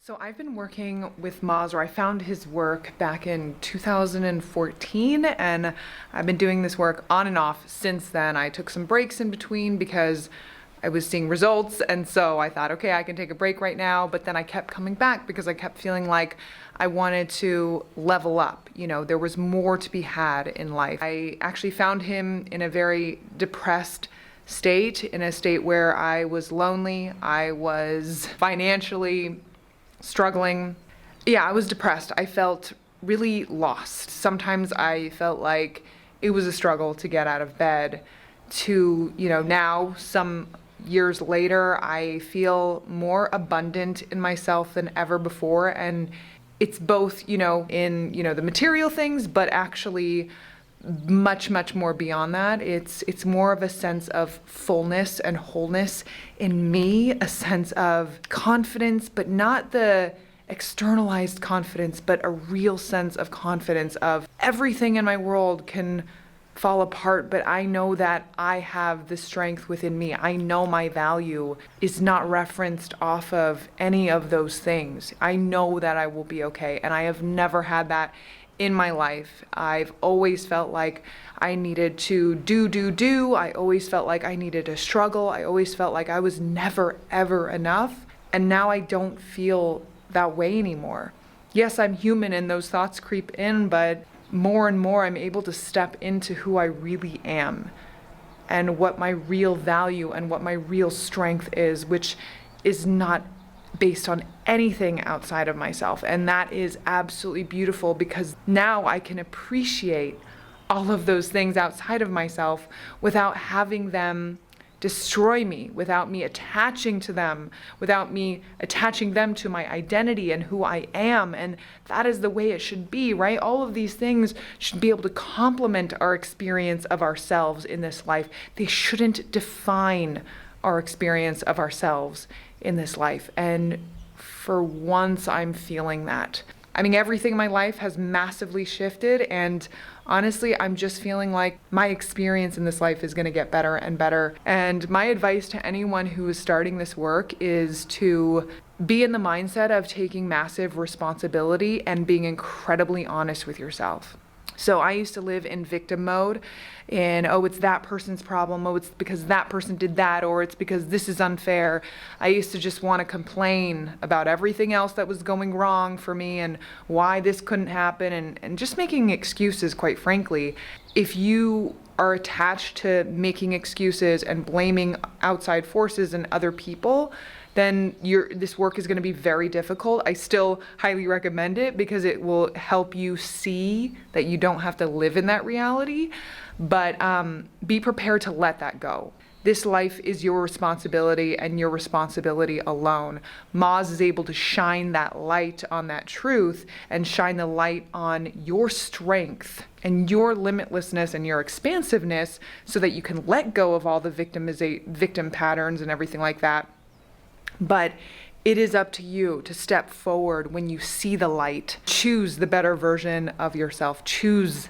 So I've been working with Maz, or I found his work back in 2014, and I've been doing this work on and off since then. I took some breaks in between because I was seeing results, and so I thought, okay, I can take a break right now, but then I kept coming back because I kept feeling like I wanted to level up. You know, there was more to be had in life. I actually found him in a very depressed state, in a state where I was lonely, I was financially struggling. Yeah, I was depressed. I felt really lost. Sometimes I felt like it was a struggle to get out of bed to, now some years later, I feel more abundant in myself than ever before. And it's both, in, the material things, but actually much, much more beyond that. It's more of a sense of fullness and wholeness in me, a sense of confidence, but not the externalized confidence, but a real sense of confidence of everything in my world can fall apart, but I know that I have the strength within me. I know my value is not referenced off of any of those things. I know that I will be okay, and I have never had that in my life. I've always felt like I needed to do. I always felt like I needed to struggle. I always felt like I was never, ever enough. And now I don't feel that way anymore. Yes, I'm human and those thoughts creep in, but more and more I'm able to step into who I really am and what my real value and what my real strength is, which is not based on anything outside of myself. And that is absolutely beautiful because now I can appreciate all of those things outside of myself without having them destroy me, without me attaching to them, without me attaching them to my identity and who I am. And that is the way it should be, right? All of these things should be able to complement our experience of ourselves in this life. They shouldn't define our experience of ourselves in this life. And for once, I'm feeling that. I mean, everything in my life has massively shifted, and honestly, I'm just feeling like my experience in this life is going to get better and better. And my advice to anyone who is starting this work is to be in the mindset of taking massive responsibility and being incredibly honest with yourself. So I used to live in victim mode and, oh, it's that person's problem. Oh, it's because that person did that, or it's because this is unfair. I used to just want to complain about everything else that was going wrong for me and why this couldn't happen and just making excuses, quite frankly. If you are attached to making excuses and blaming outside forces and other people, then this work is going to be very difficult. I still highly recommend it because it will help you see that you don't have to live in that reality, but be prepared to let that go. This life is your responsibility and your responsibility alone. Maz is able to shine that light on that truth and shine the light on your strength and your limitlessness and your expansiveness so that you can let go of all the victim patterns and everything like that. But it is up to you to step forward when you see the light. Choose the better version of yourself. Choose.